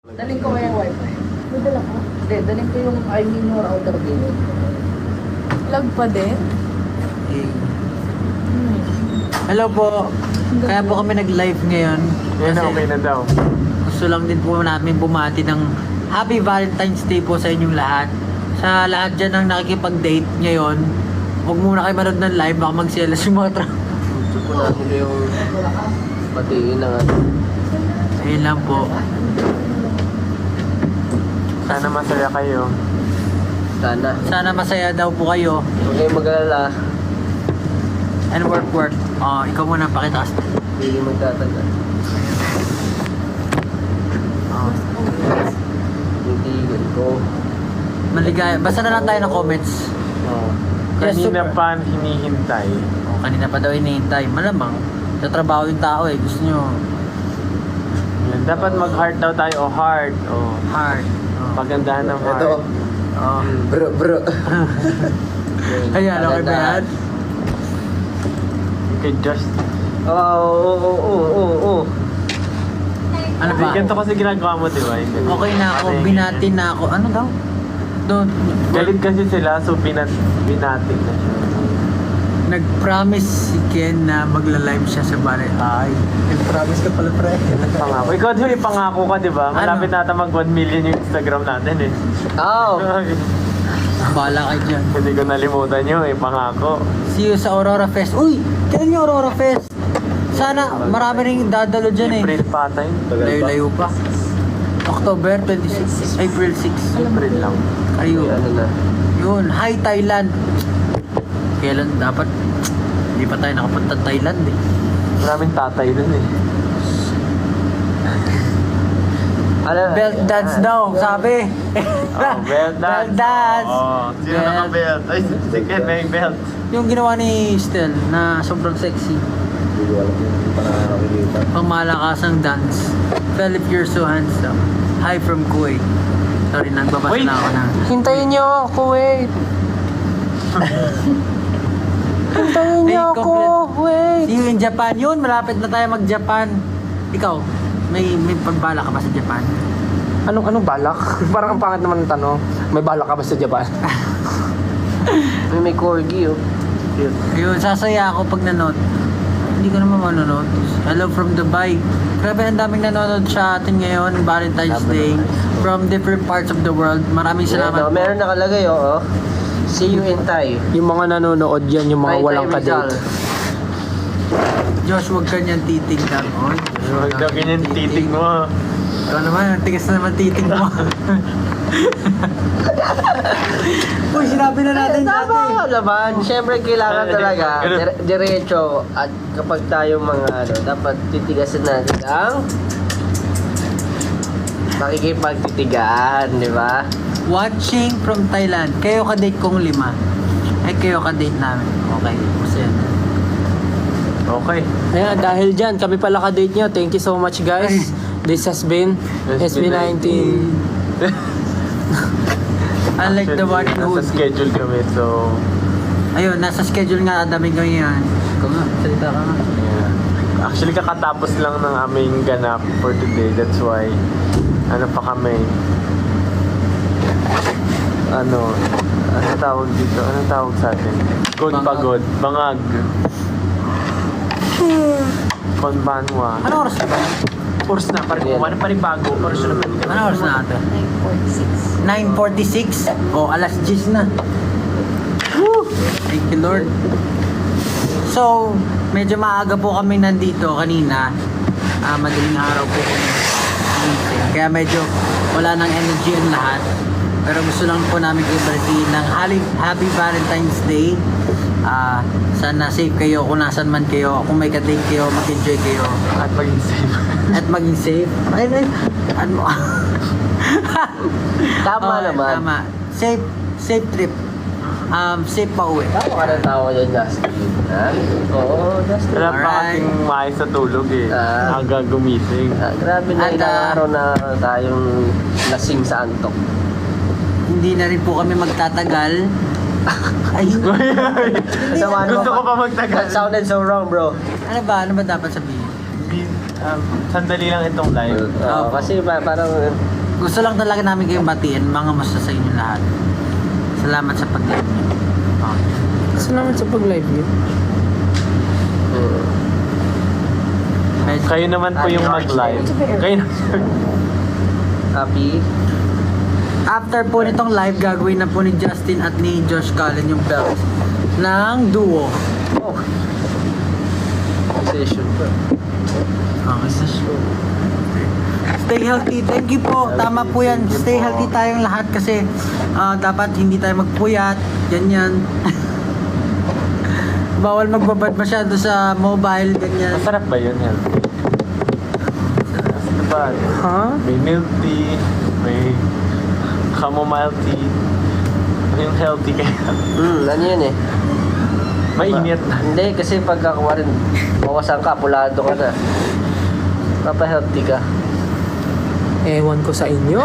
Daling ko kaya yung wifi. Nadala ko. Hindi, daling ko yung router dito. Lag pa din? Hello po. Kaya po kami nag-live ngayon. Yan, okay na daw. Gusto lang din po namin bumati ng Happy Valentine's Day po sa inyong lahat. Sa lahat dyan ang nakikipag-date ngayon, huwag muna kayo manood ng live, baka magsialas yung mga Gusto ko namin yung batiin na Ayun lang po. Sana masaya kayo. sana. Sana masaya daw po kayo. Huwag kayong mag-alala. And work. Ikaw muna pakitaas. Hindi magtatagal. Hindi ko. Maligaya. Basta na lang tayo ng comments. Yes, Kanina super. pa hinihintay. Kanina pa daw hinihintay. Malamang. Sa trabaho yung tao eh. Gusto nyo Yan. Dapat mag-heart daw tayo o heart. O hard. pagandahan ng heart. Ito. Bro. Ayan, okay ba yan? Okay, just... Oo. Ano ba? Ganito kasi ginagawa mo, di ba? Hindi. Okay na ako, binati na ako. Ano daw? Don't. Galit kasi sila, so binating na siya. Nag-promise si Ken na magla-live siya sa Bari. Ay, nag-promise ka pala, pre. Pangako. Ikaw din may pangako ka, di ba? Malapit Ano? nata mag 1 million yung Instagram natin eh. Oh. Bahala kayo dyan. Hindi ko nalimutan yun eh, pangako. See you sa Aurora Fest. Uy! Kailan yung Aurora Fest? Sana marami rin dadalo dyan eh. April pa tayo. Layo-layo pa. October 26, April 6. April lang. Ayun. Ano na. Yun, hi Thailand. Kailan dapat? Hindi pa tayo nakapunta Thailand eh. Maraming tatay dun eh. Belt dance daw, sabi. Oh, belt dance. Belt dance. Oh, sino Belt. naka-belt? Ay, si Ken may belt. Yung ginawa ni Stel na sobrang sexy. Hindi ko alam yung nakakita. Pangmalakasang dance. Philip, you're so handsome. Hi from Kuwait. Sorry, nagbabasa Wait. na ako na. Hintayin niyo ako, wait. Hintayin niyo Hey, ako, complete. wait. See you in Japan. Yun, malapit na tayo mag-Japan. Ikaw, may pagbala ka ba sa Japan? Anong balak? Parang ang pangit naman ng tanong. May balak ka ba sa Japan? May corgi, oh. Ayun, sasaya ako pag nanood. Hindi ko naman manonood. Hello from Dubai. Grabe, ang daming nanonood sa atin ngayon, Valentine's Day. From different parts of the world. Maraming salamat po. Meron nakalagay, oh. See you in Thai. Yung mga nanonood yan, yung mga Thai walang Rizal. kadate. Josh, huwag ka niyan titignan. Oy, Huwag daw ganyan titig mo. Ikaw naman, ang tigas na naman titig mo. Uy, sinabi na natin dati. Tama naman. Siyempre, kailangan talaga diretso. At kapag tayo mga dapat titigasan natin ang makikipagtitigaan, di ba? Watching from Thailand. Kayo ka-date kong 5. Ay, kayo ka-date namin. Okay, masaya na. Okay. Ayan, dahil dyan, kami pala ka-date nyo. Thank you so much, guys. This has been SB19. Unlike the one in Nasa Hood. schedule kami, so... Ayun, nasa schedule nga daming ganyan. Ikaw nga, salita ka nga. Yeah. Actually, kakatapos lang ng aming ganap for today. That's why, ano pa kami? Ano tawag dito? Ano tawag sa atin? Good Bangag. pagod. Bangag. Konbanwa. Ano oras na ba? Oras na, paribago. Oras na naman. Ano oras na ate? 9:46. O, alas 10 na. Woo! Thank you, Lord. So, medyo maaga po kami nandito kanina. Madaling araw po kami. Kaya medyo wala nang energy ang lahat. Pero gusto lang po namin i-birthday ng Happy Valentine's Day. Sana safe kayo kung nasan man kayo. Kung may ka-date kayo, mag-enjoy kayo. At maging safe. At maging safe. Ay, ano? Tama Oo, naman. Tama. Safe trip. Safe pa uwi. Tama ka ng tawa dyan, Justin. Ha? Oo, Justin. Wala pa Alright. kasing maayos sa tulog eh. Aga gumising. Grabe na At, ilang araw na tayong lasing sa antok. Hindi na rin po kami magtatagal. Ay, Sama Gusto ko pa magtagal. That sounded so wrong, bro. ano ba dapat sabihin? sandali lang itong live. Kasi parang Gusto lang talaga namin kayong batiin, mga masa sa inyo lahat. Salamat sa pag-live niyo. Salamat sa pag-live niyo. Medyo- Kayo naman po yung mag-live. Kayo na. happy. After po nitong live, gagawin na po ni Justin at ni Josh Cullen yung belt ng duo. Oh. Session pa. Okay, sa show. Stay healthy. Thank you po. Tama po yan. Stay healthy tayong lahat kasi dapat hindi tayo magpuyat. Ganyan. Bawal magbabad masyado sa mobile. Ganyan. Masarap ba yun, healthy? Diba? Ha? May milk tea, may chamomile tea. Yung healthy kaya. Ano yun eh? Mainit na. Hindi, kasi pagkakuha rin, bawasan ka, pulado ka na. Papa-healthy ka. Ewan ko sa inyo.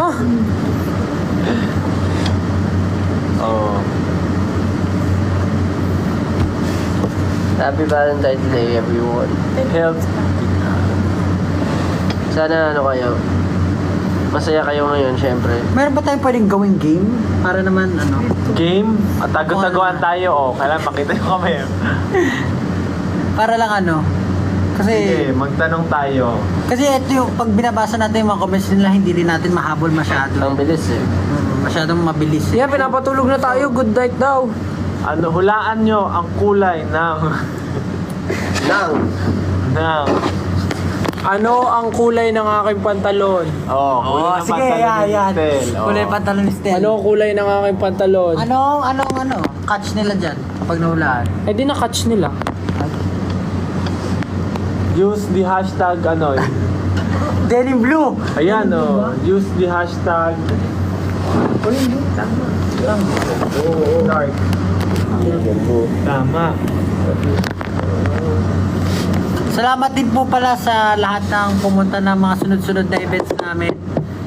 Oo. Happy Valentine's Day, everyone. Health. Sana ano kayo, masaya kayo ngayon, syempre. Meron ba tayong pwedeng gawing game? Para naman ano? Game. At tago-taguan tayo. Oh, kailangan makita nyo kami. Para lang ano? Kasi Sige, magtanong tayo. Kasi ito yung pag binabasa natin yung mga comments nila, hindi rin natin mahabol masyado. Ang bilis eh. Masyadong mabilis. Yeah, pinapatulog na tayo. Good night daw. Ano, hulaan nyo ang kulay ng... ng... Ano ang kulay ng aking pantalon? Oh, kulay ng sige, pantalon ni yan. Stel. Oh. Kulay pantalon ni Stel. Ano ang kulay ng aking pantalon? Ano? Catch nila dyan kapag nahulaan. Eh di na-catch nila. Use the hashtag ano. Denim blue! Ayan oh. Use the hashtag. Dark. Tama. Salamat din po pala sa lahat ng pumunta ng mga sunod-sunod na events namin.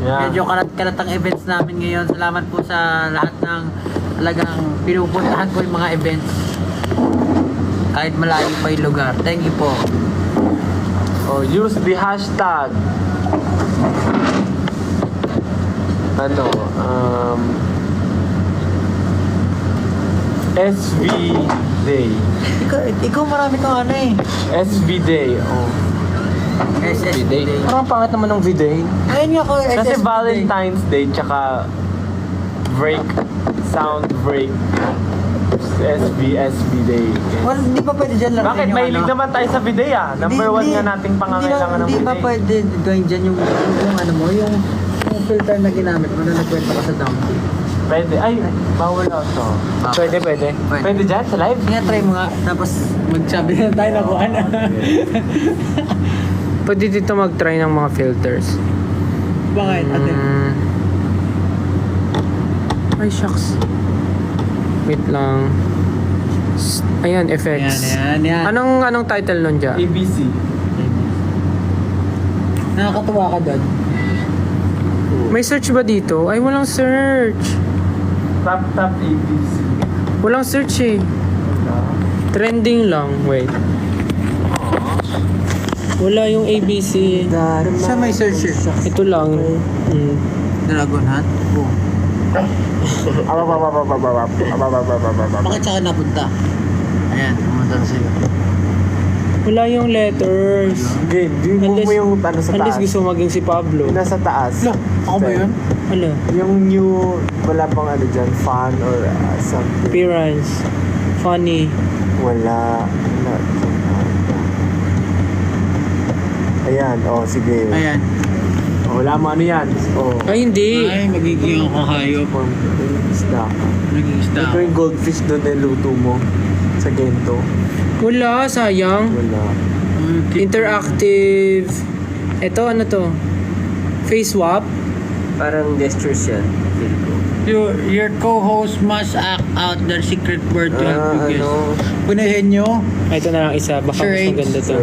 Yeah. Medyo kalat-kalat ang events namin ngayon. Salamat po sa lahat ng talagang pinupuntahan ko yung mga events. Kahit malayo pa yung lugar. Thank you po. Oh, use the hashtag. Ano, SV Day. Ikaw marami kang ano eh. SV Day. Oh. SSB Day. Parang pangit naman ng video. Ayun nga ko, Kasi SSB Day. Valentine's Day tsaka break, sound break. SB Day. Well, hindi pa pwede dyan lang. Bakit? Mahilig naman tayo sa bidet ah. Number 1 nga nating pangangailangan ng Hindi pa bidet. pwede gawin dyan yung ano mo, yung filter na ginamit mo na nagkwenta ka sa download. Pwede. Ay, bawal auto. Pwede. Pwede dyan sa live? Nga, try mo nga. Tapos magsabi na tayo na kung ano. Pwede dito mag-try ng mga filters. Bakit? Ate? Ay, shucks. Wait lang. Ayan, effects. Yan. Anong title nun dyan? ABC. Nakakatuwa ka doon. May search ba dito? Ay, walang search. Tap ABC. Walang search eh. Trending lang. Wait. Wala yung ABC. Sa may search eh. Ito lang. Dragon Hunt? Oo. Bakit saka napunta? Ayan, pumunta na sa'yo. Wala yung letters. Game. Yung mo yung ano sa Unless taas. gusto maging si Pablo. Yung nasa taas. Ako ba yun? Wala. Yung new, wala pang ano dyan, fun or something. Appearance. Funny. Wala. Ayan, oh sige. Ayan. Oh, wala mo ano yan. Oh. Ay, hindi. Ay, magiging ako hayop. Isda. Naging isda Ito ako. yung goldfish doon na luto mo sa Gento. Wala, sayang. Wala. Interactive. Ito, ano to? Face swap. Parang gestures yan. Feel ko. Your co-host must act out their secret word to help you guess. Punahin nyo. Ito na lang isa. Baka mas Charades. maganda to.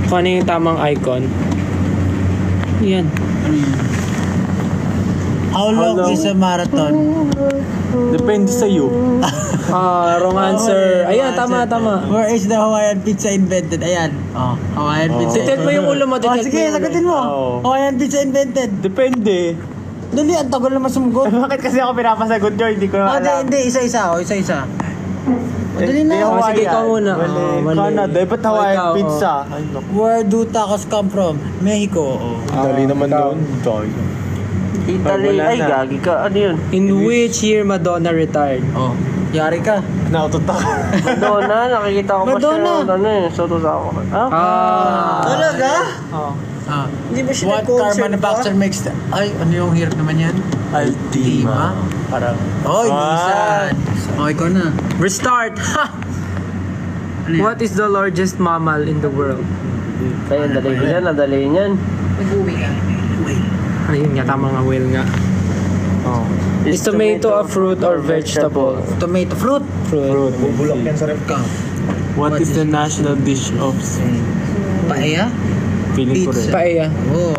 Kung ano yung tamang icon. Yan. Ano yun? How long is a marathon? Depende sa iyo. Wrong answer. Ayan, tama. Where is the Hawaiian pizza invented? Ayan. Hawaiian pizza. Titit mo yung ulo mo. Titit mo Sige, yung ulo. sagutin mo. Oh. Hawaiian pizza invented. Depende. Dali, ang tagal naman sumugot. Bakit kasi ako pinapasagot nyo? Hindi ko na alam. Hindi, isa-isa. Isa-isa. Dali na. Oh, sige, ikaw muna. Mali. Canada. Ba't Hawaiian Ikaw, pizza? Ay, naku. Where do tacos come from? Mexico. Dali naman doon. Italy. Wala Ay, na. gagi ka. Ano yun? In which year Madonna retired? Oh, yari ka. Nautot ako. Madonna. Nakikita ko pa Madonna. siya. Ano eh. Soto sa ako. Talaga? Oh. Hindi ba siya What car nag-concert manufacturer makes the... Ay, ano yung hirap naman yan? Altima. Parang... Oh, Nissan. Oh, ikaw na. Restart! Ha! Ano yan? What is the largest mammal in the world? Kaya dali niyan. Nadali niyan. Nag-uwi ka. Ayun nga, tama nga, Will nga. Oh. Is tomato a fruit or vegetable? Tomato fruit. Fruit. Bulok yan sa rep ka. What is the national dish of Spain? Paella? Feeling ko rin. Paella. Oh.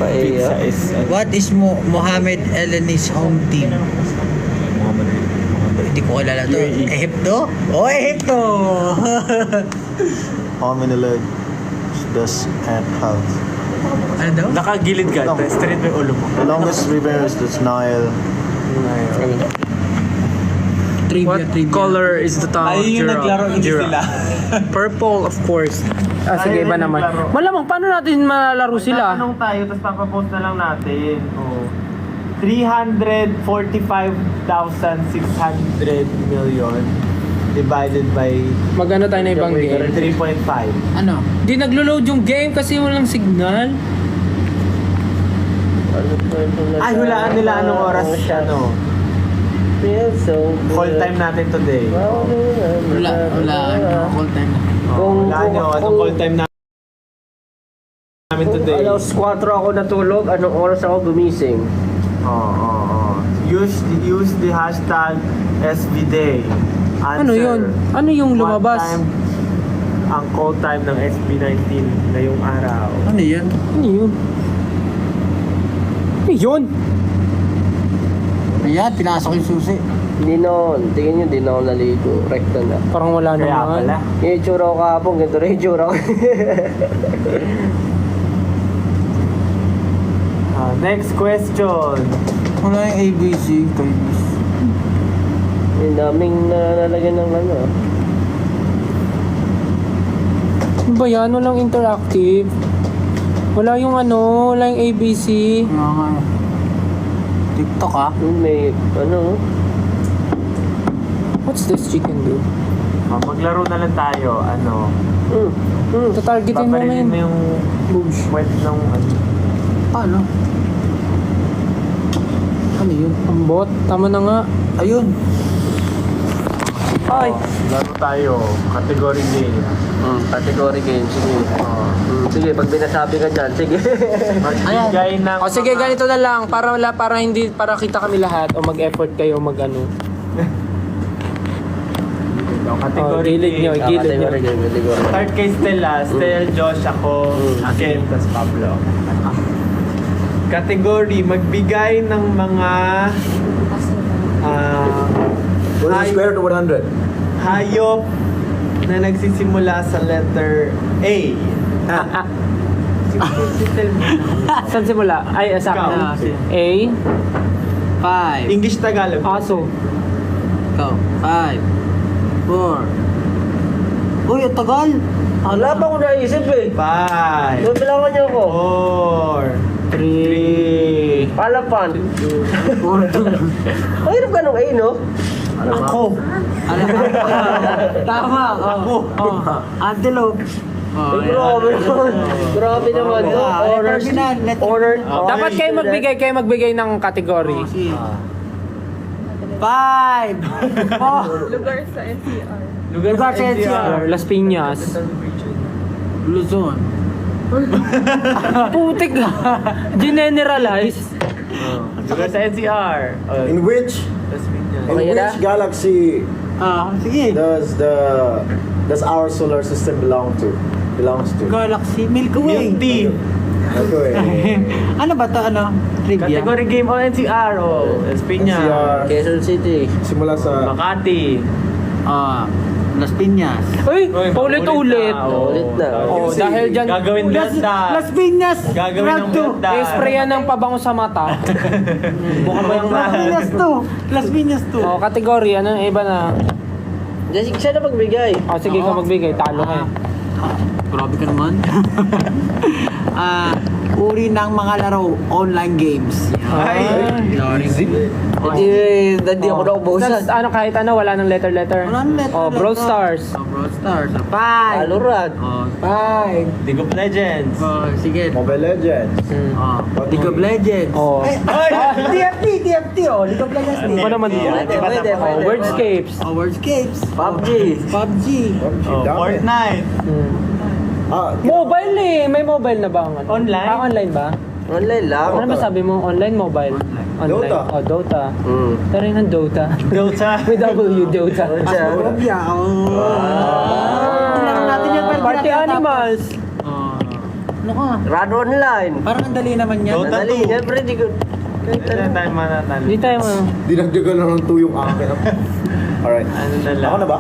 Pizza Paella. is... What is Mohamed Eleni's home team? Hindi ko kilala to. Egypto? Oh, Egypto! How many legs does ant have? Ano daw? Nakagilid ka. Straight mo yung ulo mo. The longest river is the Nile. What color is the tongue of Ay, yung giraffe? naglaro, hindi sila. Purple, of course. Sige, iba naman. naglaro. Malamang, paano natin malalaro sila? Tatanong tayo, tapos papapost na lang natin. Oh. 345,600 million divided by Magano tayo na ibang game? 3.5. Ano? Di naglo-load yung game kasi walang signal. Ay, hulaan nila anong oras, ano, Feels so good. call time natin today. Wala. Ano? Call time na. Hulaan nyo, anong call time namin today. Alas 4 ako natulog. Anong oras ako gumising? Use the hashtag SBDay. Answer. Ano yun? Ano yung What lumabas? time ang call time ng SB19 ngayong araw? Ano yan? Ano yun? Ano yun? Ayan, pinasok yung susi. Hindi noon. Tingin nyo, hindi na ako naligo. Rekta na. Parang wala Kaya naman. pala. Yung itsura ko kahapon, ganito rin yung itsura ko. Next question. Wala yung ABC. Yung daming nalalagyan ng ano. Ano ba yan? Walang interactive. Wala yung ano, wala yung ABC. TikTok ah. Yung may, ano. What's this chicken do? Maglaro na lang tayo. Ano? Tatargetin mo na Paparilin yun. mo yung Bush. web ng ano. Paano? Ano yun? Ang bot. Tama na nga. Ayun. Ay! Laro tayo. Category game. Category game. Sige. Sige, pag binasabi ka dyan, sige. Magbigay ng... O sige, ganito na lang. Para hindi, para kita kami lahat. O mag-effort kayo mag-ano. Category gilid game. nyo, gilid nyo. Category game. Category. Start kay Stella. Stel, Josh, ako, Ken, tas Pablo. Category, magbigay ng mga What is the square root of 100? hayop na nagsisimula sa letter A. Si Stel muna. Saan simula? Ay, sa akin na. Ikaw. A. 5. English Tagalog. Aso. Ikaw. 5. 4. Uy, ang tagal. Wala pa akong naisip eh. 5, Doon bilangan niyo ako. 4, 3, Palapan. Mahirap ka nung A, no? ako. Tama. Ako. Antelope. Ay, grabe naman. Grabe naman. No? Honors. Honor. Dapat kayo magbigay ng category. 5. Oh. Lugar sa NCR. Lugar sa NCR. Las Piñas. Luzon. Putik na. Generalize. Lugar sa NCR. In which Okay na? galaxy Sige. does our solar system belongs to? Galaxy. Milky Way. Milk tea. Ako eh. Ano ba to? Ano? Trivia? Category game o NCR o Espinya. NCR. Quezon City. Simula sa... Makati. Las Piñas. Uy, paulit-ulit. Ulit na. Oh, dahil dyan, Gagawin blenda. Las Piñas! Gagawin ng blenda. i-sprayan ng pabango sa mata. Buka mo yung Las Piñas to! Las Piñas to! Oh, kategory, ano, iba na. Jessica, siya na magbigay. Oh, sige ka magbigay, talo ka. Grabe ka naman. Uri ng mga laro, online games. Ay. Hindi ako naubusan. Tapos, ano, kahit ano, wala ng letter-letter. Wala nang letter, Oh, Brawl letter. Stars. Brawl Stars. Five! Valorant. Five! League of Legends. Sige. Mobile Legends. League of Legends. Oh. TFT oh. League of Legends. Ano ba naman dito? Pwede. Oh, Wordscapes. Wordscapes. PUBG. PUBG. Fortnite. Mobile eh. May mobile na ba? ang ano? Online? Online ba? Online lang. Ano ba sabi mo? Online, mobile? Online. Dota. Oh, Dota. Hmm. Pero yun ang Dota. Dota. May W, Dota. Phobia. Laro natin yan. pero Party tinatapos. Animals. Ano ka? Run online. Parang ang dali naman yan. Dota. Dali, yan pre, di ko... Ito na tayo manatalo. Hindi tayo mo. Dinagdagan lang ng 2 yung akin. Alright. Ano na lang? Ako na ba?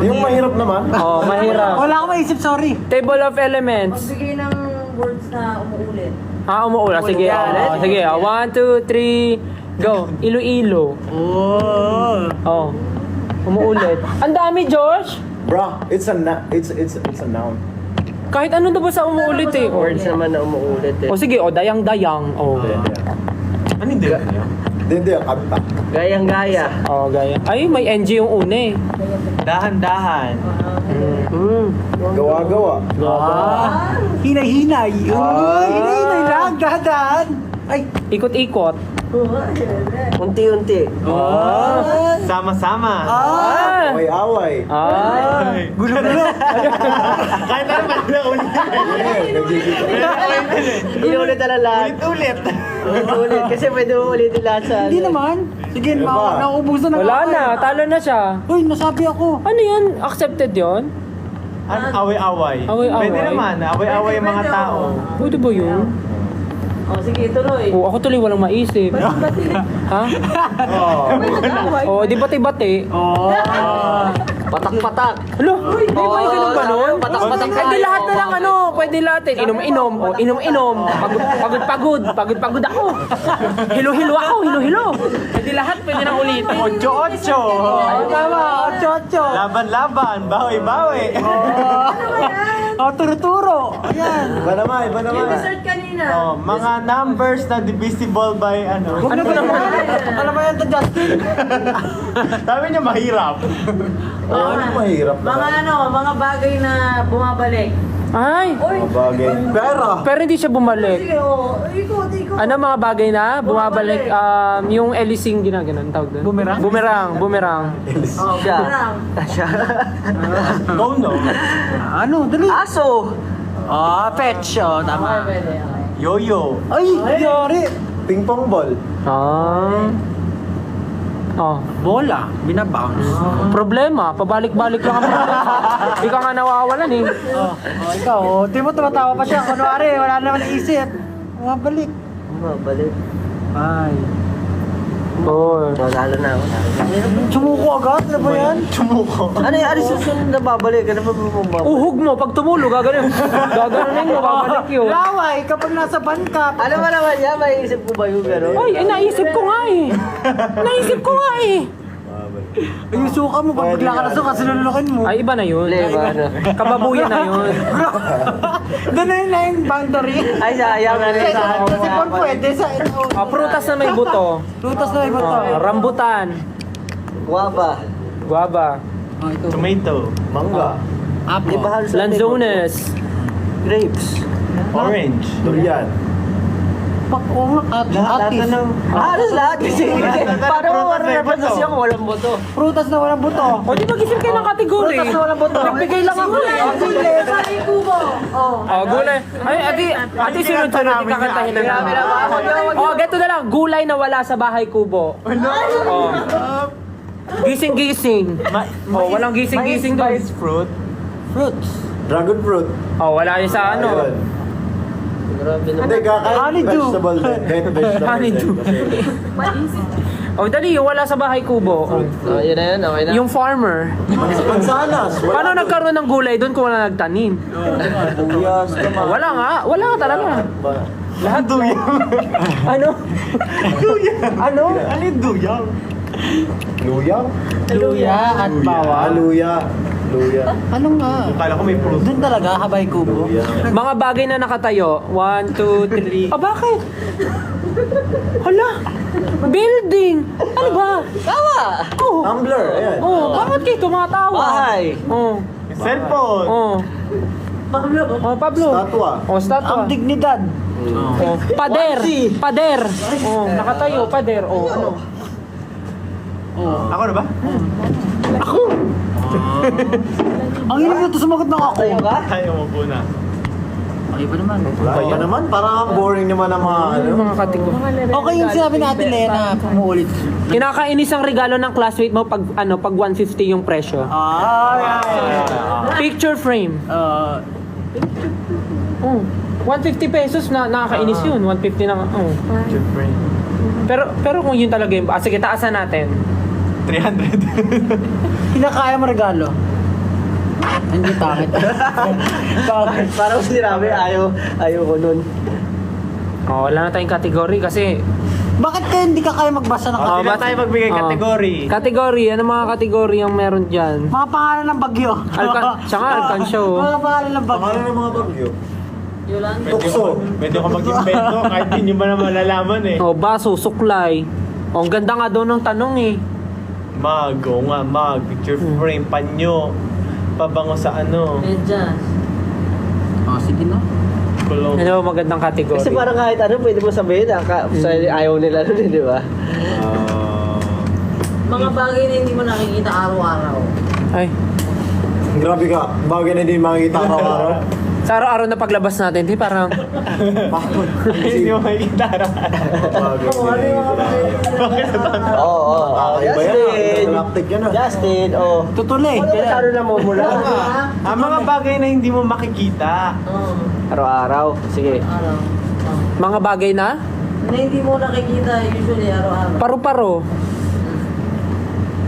Yung mahirap naman. Oh, mahirap. Wala akong maisip, sorry. Table of Elements. Magbigay ng words na umuulit. Umuula. Sige. Oh, sige. 1, 2, 3, go. Iloilo. Oh. Umuulit. Ang dami, Josh. Bro, it's a noun. Kahit ano daw ba sa umuulit eh. Words naman na umuulit eh. O sige, dayang-dayang. Oh. Ano hindi? Hindi, ang kanta. Gayang-gaya. Oh, gaya. Ay, may NG yung una eh. Dahan-dahan. Gawa-gawa. Hinay-hinay. Hinay-hinay lang. Dahan. Ay. Ikot-ikot. Unti-unti. Sama-sama. Ah! Away-away. Ah! Gulo-gulo. Kahit naman na ulit. Inulit na lang lahat. Ulit. Ulit. Kasi pwede mo ulitin lahat sa... Hindi naman. Sige, nauubusan na. Wala na, talo na siya. Uy, nasabi ako. Ano yun? Accepted yun? Away-away. Away-away. Pwede naman. Away-away yung mga tao. Pwede ba yun? Oh, sige, tuloy. Oh, ako tuloy walang maisip. Ha? Oh, di bati-bati. Patak-patak. Alo, di ba yung ganun ba nun? Patak-patak Pwede lahat na lang ano, pwede lahat eh. Inom-inom, o inom-inom. Pagod-pagod ako. Hilo-hilo ako, hilo-hilo. Pwede lahat, pwede nang ulitin. 8-8. Tama, 8-8. Laban-laban. Bawi-bawi. Turo-turo. Ayan. Iba naman. Yung dessert kanina. Oh, mga numbers na divisible by ano. Ano ba naman? Ano ba yan to, Justin? Sabi niya mahirap. Ano mahirap Mga bagay na bumabalik. Ay, Mga bagay. Pera. pero hindi siya bumalik. Sige, ikot. Ano mga bagay na bumabalik, yung Elising ginaganon tawag doon? Bumerang. Siya. Siya. Go no. Ano? Dali. Aso. Fetch. Tama. Yo-yo. Ay, yari. Ping pong ball. Bola. Binabounce. Problema, pabalik-balik lang ang problema. Hindi ka nga nawawalan eh. Ikaw, di mo tumatawa pa siya. Kunwari, wala naman isip. Mabalik. Balik. Ay. Natalo na ako. Sumuko agad? Ano ba yan? Ano yung susunod na babalik? Ano ba babalik? Uhog mo, pag tumulo, gaganon. Gaganon mo, babalik yun. Laway, kapag nasa bangka. Ano ba naman yan? May isip ko ba yung gano'n? Ay, naisip ko nga eh. Naisip ko nga eh. Yung suka mo, pag bigla ka na suka, sinulukin mo. Ay, iba na yun. Iba na. Kababuyan na yun. Doon na yung boundary. Ay, sayang na rin sa Kasi pag pwede sa Prutas na may buto. Lutas na iba to. Rambutan. Guava. Guava. Tomato. Mangga. Di ba halos Lanzones. grapes? Orange. Durian. Lahat na ng... Halos lahat kasi. Paano mo ma-represent siya kung walang boto? Prutas na walang buto. O di mag-isip kayo ng kategory. Prutas na walang buto. Nagbigay lang ako eh. Sa kubo. Oh. Gulay. Ay, ati sunod-sunod yung kakantahin na namin. Geto na lang. Gulay na wala sa bahay kubo. Oh. Gising-gising. Walang gising-gising doon. Spice fruit. Fruits. Dragon fruit. Wala yun sa ano. Ayun. Grabe naman. Hindi, kakain Honeydew. vegetable din. Kahit vegetable Honeydew. din. Oh, dali, yung wala sa bahay kubo. Oh. Yun na yun, okay na. Yung farmer. Kasi pansanas. Paano nagkaroon ng gulay doon kung wala nagtanim? Buyas, Oh, wala nga talaga. Lahat duyang. Ano? Ano? Alin duyang? Luyang? Luya at bawal. Luya. Luya. Ano nga? Kala ko may fruit. Doon talaga, habay kubo. Luya. Mga bagay na nakatayo. 1, 2, 3. Ah, bakit? Hala! Building! Ano ba? Tawa! Oh, Tumbler, ayan. oh, bakit kayo tumatawa? Bahay! Oh, Cellphone. oh. Pablo. Oh, Pablo. Statwa. Oh, statwa. Ang dignidad. Oh. Pader! Pader! Oh, nakatayo, pader. Oh, ano? Ako na ba? Ang hirap na ito sumagot ng ako. Tayo mo po na. Okay ba naman? Kaya naman, parang ang boring naman ang mga ano. Mga kategorya. Okay yung sinabi natin, Lena, pumuulit. Kinakainis ang regalo ng classmate mo pag 150 yung presyo. Picture frame. Oh, 150 pesos na nakakainis yun. 150 na. Oh. Pero kung yun talaga yung sige, taasan natin. 300. Kinakaya mo regalo. Hindi takit. Bakit? Parang sinabi, ayaw ko nun. Oh, wala na tayong category kasi Bakit kaya hindi ka kaya magbasa ng Oh, Hindi na tayo magbigay category. Category, ano mga category ang meron dyan? mga pangalan ng bagyo? Siya nga, alkansya, oh. Mga pangalan ng bagyo. Pangalan ng mga bagyo. Yolanda. Tukso. Pwede ko mag-invento kahit hindi nyo ba na malalaman eh. Oh, baso, suklay. Oh, ang ganda nga daw ng tanong eh. Mag, oo nga, mag. Picture frame, panyo. Pabango sa ano. Medyas. Oh, sige na. Kulong. Ano ba magandang category? Kasi parang kahit ano, pwede mo sabihin, ayaw nila nun, di ba? Mga bagay na hindi mo nakikita araw-araw. Ay, Grabe ka. Bagay na hindi makikita araw-araw. sa araw-araw na paglabas natin, di parang Bakit? Hindi mo makikita Bagay na hindi makikita. Oo, Kakaiba yan. Justin! Galactic yan ah. Justin, oh. Tutuloy. Ano masyado na mumula? Ang mga bagay na hindi mo makikita. Oo. Araw-araw. Sige. Araw. mga bagay na Na hindi mo nakikita usually araw-araw. paru-paro.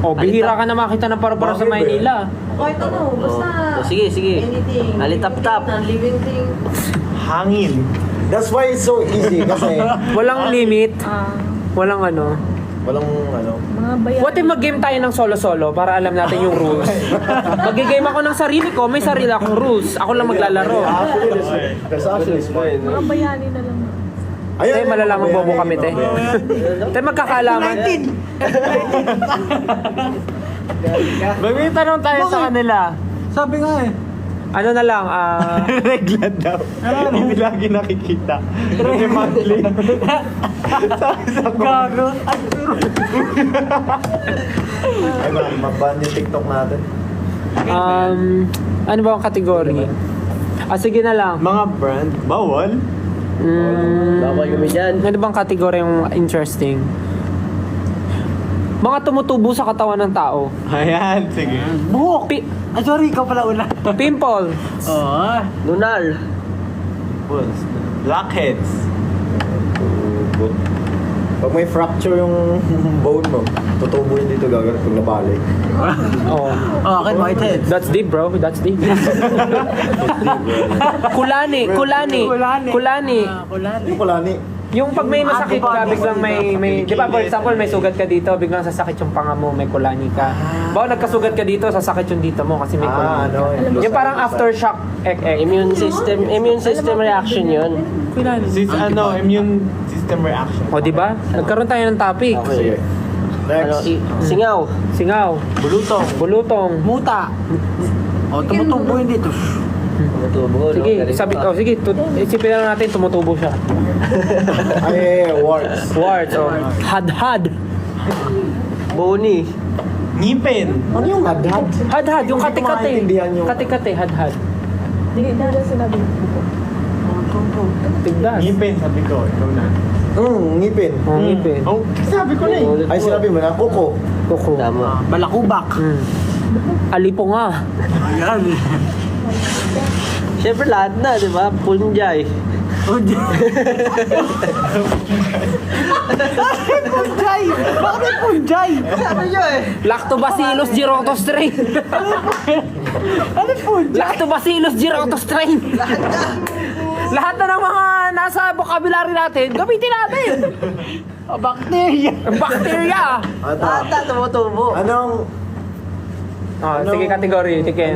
Oh, bihira ka na makita ng paru-paro sa Bakit ba? Maynila. Kahit ano, basta Oh, sige, sige. anything. Alitap-tap. Living thing. Hangin. That's why it's so easy kasi Walang limit, Ah, walang ano. walang ano. mga bayan. What if mag-game tayo ng solo-solo para alam natin yung rules? Mag-game ako ng sarili ko, may sarili akong rules. Ako lang maglalaro. Actually, that's actually smart. Mga bayani na lang. Te, malalaman bobo kami, te. Te, magkakaalaman. May tanong tayo sa kanila. Sabi nga eh. Ano na lang, Regla daw. Hindi lagi nakikita. Kasi monthly. Sabi sa Gago. Ay ba, maban yung TikTok natin. ano ba ang category? Sige na lang. mga brand, bawal. Bawal kami dyan. Ano bang category yung interesting? Mga tumutubo sa katawan ng tao. Ayan, sige. Buhok. Ay, sorry, ikaw pala una. Pimples. Oo. Lunar. Blackheads. Pag may fracture yung bone mo, tutubo yun dito gagawin pag nabalik. Oh. Oh, akin whitehead. That's deep, bro. That's deep. Kulani. Kulani. Kulani. Kulani. Yung kulani. Yung pag may masakit ka, biglang may di ba, for example, may sugat ka dito, biglang sasakit yung panga mo, may kulani ka. Bawa nagkasugat ka dito, sasakit yung dito mo kasi may kulani ka. Yung parang aftershock Immune system reaction yun. Kulani. Immune system reaction. O, di ba? Nagkaroon tayo ng topic. Sige. Ano, Next. singaw. Singaw. Bulutong. Bulutong. Muta. Oh, tumutubo yun dito. Tumutubo, no? Sige, Galing sabi pa. sige, isipin na lang natin tumutubo siya. Ay, warts. Words or hadhad. Boni. Ngipin. Ano yung hadhad? Hadhad, yung Hindi ko katikate. maintindihan yung- Katikate, hadhad. Tigdas. Ngipin, sabi ko. Ikaw na. Ngipin. Oh, ngipin. Oh, sabi ko na eh. Ay, sinabi mo na, kuko. Kuko. Tama. Balakubak. Alipo nga. Ayan. Siyempre lahat na, di ba? Punjay. Punjay! Bakit punjay? Sabi nyo eh. Lactobacillus girotostrain. Ano punjay? Lactobacillus girotostrain. Lahat na ng mga nasa vocabulary natin, gamitin natin. Bacteria. Bacteria. Ata, tumutubo. Anong Sige, category. Sige.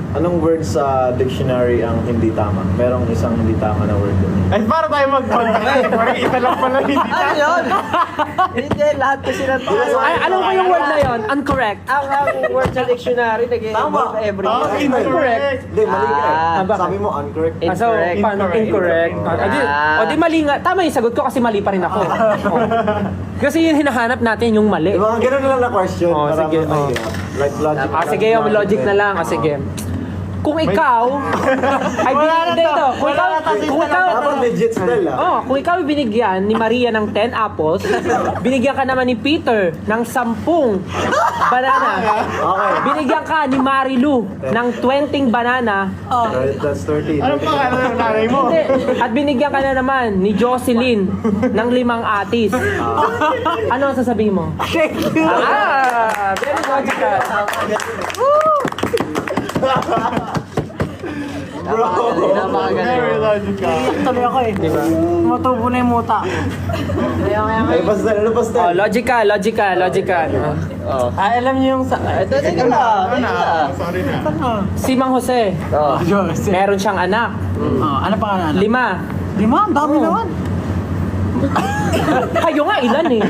Anong word sa dictionary ang hindi tama? Merong isang hindi tama na word doon. Ay, para tayo mag-contact. Parang isa lang pala hindi Ano yun? Hindi, lahat kasi ng tayo. Ay, alam ko yung word na yon, incorrect. Ang word sa dictionary, nag-involve every Incorrect. Hindi, mali ka Ah, eh. bakit? Sabi mo incorrect. So, paano? Incorrect. O di mali nga. Tama yung sagot ko kasi mali pa rin ako. Oh. Kasi yung hinahanap natin yung mali. Yung mga ganun na lang na question. Oh, para sige, mahirap. Like logic. Sige, yung logic na lang. Sige. Kung ikaw ay binigyan dito, kung ikaw Dapat legit style ah. kung ikaw ay binigyan ni Maria ng 10 apples, binigyan ka naman ni Peter ng 10 banana. Okay. Binigyan ka ni Marilu ng 20 banana. That's 30. Anong pangalan ng nanay mo? Hindi. At binigyan ka na naman ni Jocelyn ng 5 atis. Ano ang sasabihin mo? Very logical. Very logical. Tuloy ako eh. Diba? Matubo na yung muta. Ay, basta, ano basta? Logical. Alam niyo yung sa... Ito, teka lang. Sorry na. Si Mang Jose, Oh. meron siyang anak. Ano pangalan? 5. 5? Ang dami naman. Kayo nga, ilan eh?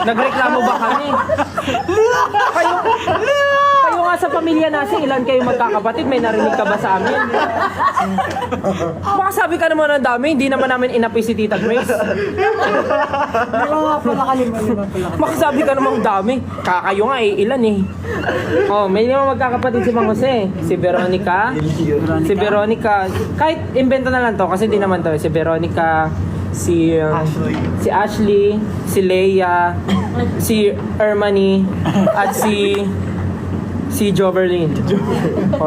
Nagreklamo ba kami? Kayo nga sa pamilya natin, ilan kayo magkakapatid? May narinig ka ba sa amin? Baka sabi ka naman ng dami, hindi naman namin inapi si Tita Grace. Lima pala ka, lima pala. Baka sabi ka naman dami. Kakayo nga eh, ilan eh? Oh, may 5 magkakapatid si Mang Jose. Si Veronica. Kahit invento na lang to, kasi hindi naman to. Si Veronica, si Ashley, si Leia, si Ermani, at si Joverlyn.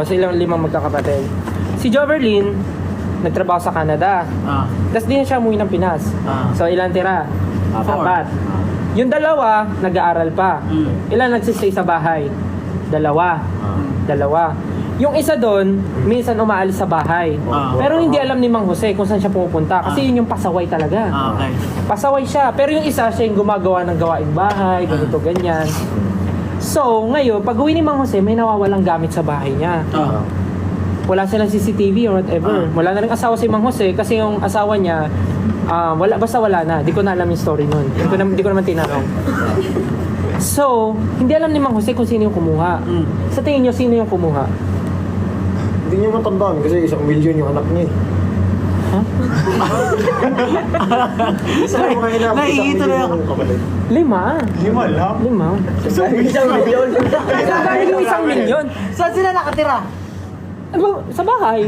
Silang 5 magkakapatid. Si Joverlyn, nagtrabaho sa Canada. Tapos di na siya umuwi ng Pinas. So ilan tira? 4. Yung 2, nag-aaral pa. Ilan nagsistay sa bahay? 2. Yung isa doon, minsan umaalis sa bahay. Pero hindi alam ni Mang Jose kung saan siya pumupunta. Kasi yun yung pasaway talaga. Okay. Pasaway siya. Pero yung isa, siya yung gumagawa ng gawaing bahay, ganito, ganyan. So, ngayon, pag uwi ni Mang Jose, may nawawalang gamit sa bahay niya. Wala silang CCTV or whatever. Wala na rin asawa si Mang Jose kasi yung asawa niya, basta wala na. Di ko na alam yung story nun. Di ko naman tinanong. So, hindi alam ni Mang Jose kung sino yung kumuha. Sa tingin niyo, sino yung kumuha? Hindi niyo matandaan kasi 1 million yung anak niya eh. Huh? Isa lang mga inabot, 1 Naiito na million ako. yung kapatid. 5. Lima lang. 5. Isang milyon. Dahil yung 1 milyon. Saan sila nakatira? Sa bahay.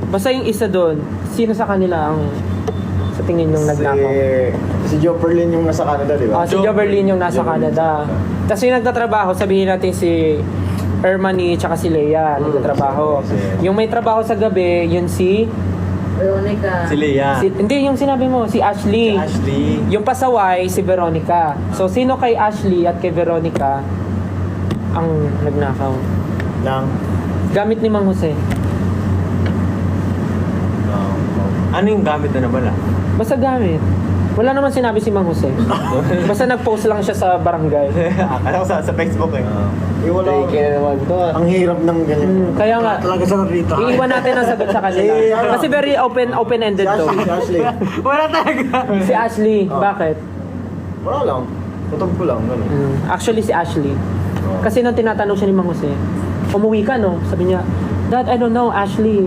Basta yung isa doon, sino sa kanila ang sa tingin yung nagnakaw? Si Joperlin yung nasa Canada, di ba? Si Joverlyn yung nasa Canada. Tapos yung nagtatrabaho, sabihin natin si Ermani tsaka si Leia nagtatrabaho. Yung may trabaho sa gabi, yun si... Veronica. Si Leia. Hindi, yung sinabi mo, si Ashley. Ashley. Yung pasaway, si Veronica. So, sino kay Ashley at kay Veronica ang nagnakaw? Nang... Gamit ni Mang Jose. Ano yung gamit na nabala? Basta gamit. Wala naman sinabi si Mang Jose. Basta nag-post lang siya sa barangay. Akala ko sa Facebook eh. wala. Kaya naman to. Ang hirap ng ganyan. Kaya nga, Talaga sa rito. iiwan natin ang sagot sa kanila. Kasi very open-ended to. Si Ashley. Wala talaga. Si Ashley, bakit? Wala lang. Tutok ko lang. Ganun. Actually, si Ashley. Kasi nung tinatanong siya ni Mang Jose, umuwi ka no? Sabi niya, Dad, I don't know, Ashley.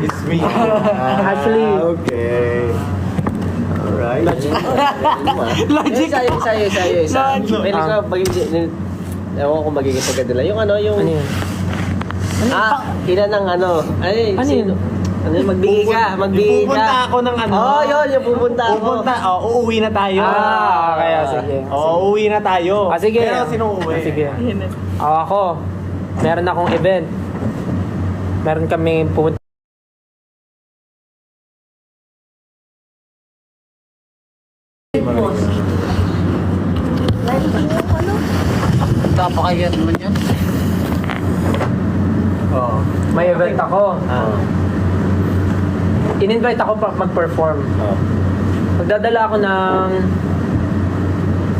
It's me. Ashley. Okay. Alright. Logic. Sa'yo. Pwede ka magiging... Ewan ko kung magiging pagkadala. Yung ano, yung... Ano yun? Ilan ng ano. Ay, Ano sino? yun? Ano yun? Magbigay ka. Magbigay ka. Pupunta ako ng ano. Oo, yun. Yung pupunta ako. Uuwi na tayo. Kaya sige. Uuwi na tayo. Sige. Pero sino uuwi? Sige. Ako. Meron akong event. Meron kami pupunta. Kapakayat naman yan. Oo. May event ako. In-invite ako pa mag-perform. Magdadala ako ng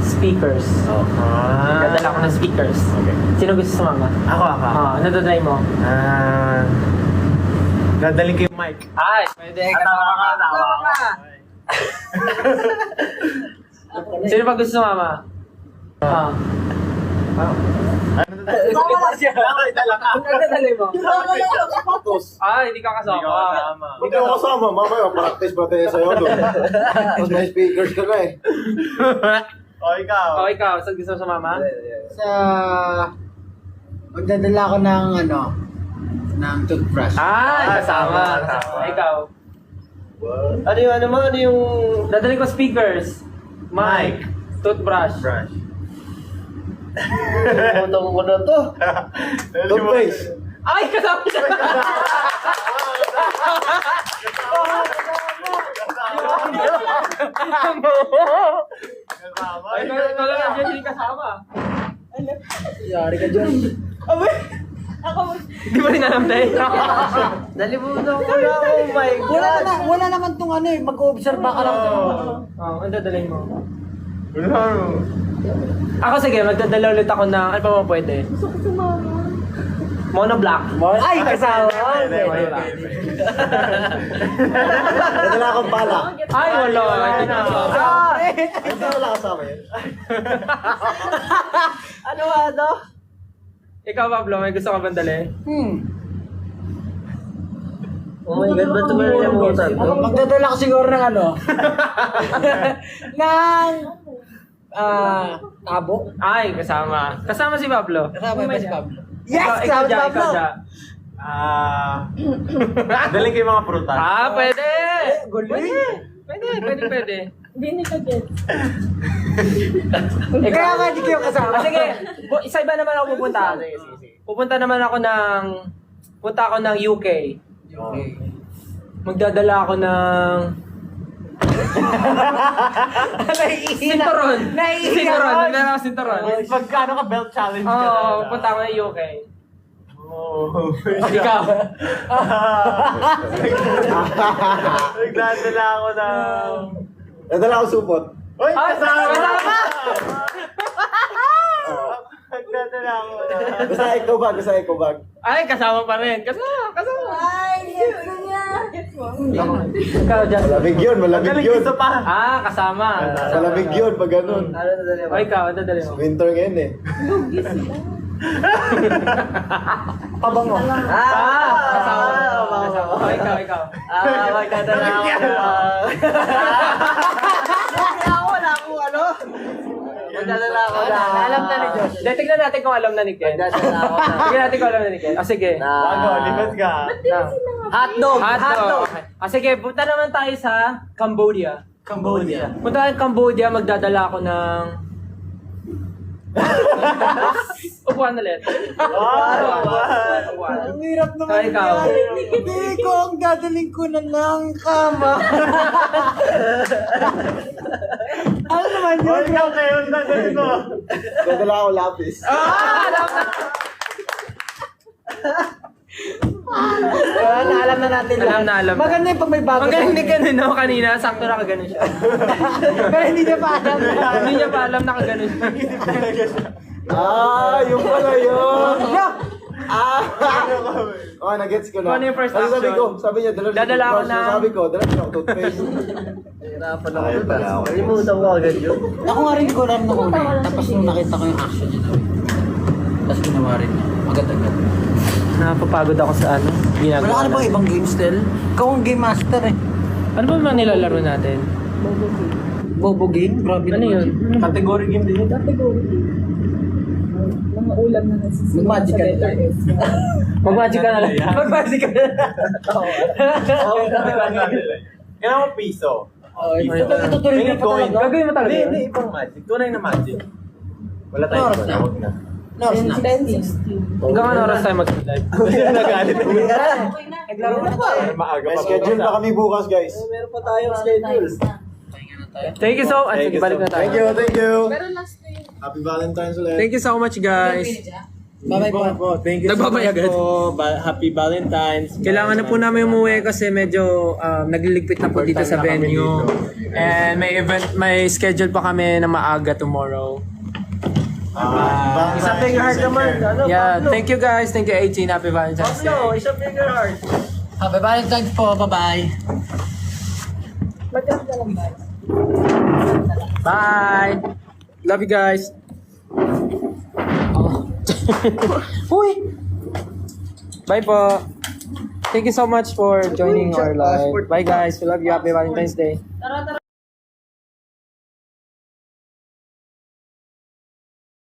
speakers. Magdadala ako ng speakers. Okay. Sino gusto sumama? Ako. Nadadry mo? Dadaling ko yung mic. Ay, pwede. Tawa ka. Sino pa gusto sumama? Ano Nadadali mo? Ay, hindi ka kasama. Hindi ako kasama, mamaya practice pa tayo sa'yo doon. Tapos may speakers ka na eh. O, ikaw. O, ikaw, saan gusto mo sumama? Sa... Magdadala ko ng ng toothbrush. Ay, kasama. Ikaw. Ano yung Dadali ko speakers, mic, toothbrush. Brush. Putong ko na to? Toothpaste. Ay, kasama siya! Ay, ikaw lang dyan, hindi kasama. Yari ka dyan. Di ba rin alam tayo? Nalimutan ko na, oh my God! Wala naman tong mag-observe ka lang. Oo, ang dadalhin mo. Wala. Ako sige, magdadala ulit ako ng, ano pa mo pwede? Mono black. Ay, kasama. Nadala akong bala. Ay, wala. Hindi na kasama. Hindi wala kasama yun. Ano? Ikaw, Pablo, may gusto ka bang dali? Oh my God, ba't mo nalimutan to? Magdadala ko siguro ng ng tabo. Ay, kasama. Kasama si Pablo. Kasama ba si Pablo? Ikaw dyan. Daling ko yung mga prutas. Pwede. Guloy. Pwede. Hindi ka get. Kaya nga di kayo kasama. Sige, isa iba naman ako pupunta. Pupunta ako ng UK. Magdadala ako ng Sinturon. Sinturon. Magdadala ako sinturon. Magkano ka belt challenge ka Oo, pupunta ako ng UK. Ikaw. Nagdadala ako ng... Nadala akong supot. Uy! Ay, kasama! Nagdadala ako ng... Basta eco bag. Ay, kasama pa rin. Kasama. Ay, gets ko niya. Gets mo? Ikaw, Justin. Malamig yun. Daling ko isa pa. Kasama. Malamig yun pag ganun. Ano nadali mo? O, ikaw, ang dadali mo. Winter ngayon eh. Pabango. Kasama. O, ikaw. Magdadala ako Magdadala ako na. Alam na ni Josh. Tignan natin kung alam na ni Ken. Magdadala ako na. Tignan natin kung alam na ni Ken. Sige. Bago, lipat ka. Hotdog! Hotdog. Sige, punta naman tayo sa Cambodia. Punta tayo Cambodia, magdadala ako ng... Upuan ulit. Upuan. Ang hirap naman Ikaw. Hindi ko ang gagaling ko na ng kama. Ano naman yun? Uy, ikaw kayo ang dadalhin ko. Nadala akong lapis. Alam na natin Alam na. Maganda yung pag may bago. Magaling ni Ken, no? Kanina, sakto na kaganon siya. Pero hindi niya pa alam. Hindi niya pa alam na kaganon siya. Yung pala yun. No! Nagets ko na. Kung ano yung first Sabi action? ko, sabi niya, Dadala ako ng- Sabi ko, dala ko ng toothpaste. Hirapan ako doon. Nalimutan ko agad yun. Ako nga rin ko alam nung una. Tapos nung nakita ko yung action niya. Tapos ginawa rin niya. Agad-agad. Napapagod ako sa ano. Wala ka na bang ibang game still? Ikaw ang game master eh. Ano ba mga nilalaro natin? Bobo game? Grabe Ano yun? Category game din. Mga ulam na nasisipan. Mag-magic ka na. Mag-magic ka na lang. Mag-magic ka na lang. Kailangan mo piso. Tutuloy May ka pa coin. talaga. Gagawin mo talaga yun? Hindi, ibang magic. Tunay na magic. Wala tayong Oras iba na. na, huwag na. No, na. 10:16. Hanggang ano oras tayo mag-live? Nagalit. Naglaro na tayo. Maaga May pa schedule pa kami bukas, guys. Meron pa tayong schedule. Thank you so much. Sige, balik na tayo. Thank you. Pero last na yun. Happy Valentine's ulit. Thank you so much, guys. Bye-bye po. Thank you Nagbabay agad. Happy Valentine's. Kailangan na po namin umuwi kasi medyo nagliligpit na po dito sa venue. And may schedule pa kami na maaga tomorrow. Isang finger heart naman. Ano, Yeah, Pablo? thank you guys. Thank you 18. Happy Valentine's Day. Pablo, isang finger heart. Happy Valentine's po. Bye-bye. Magkano na lang ba? Bye. Love you guys. Uy. Bye po. Thank you so much for joining our live. Bye guys. We love you. Happy Valentine's Day. Tara, tara.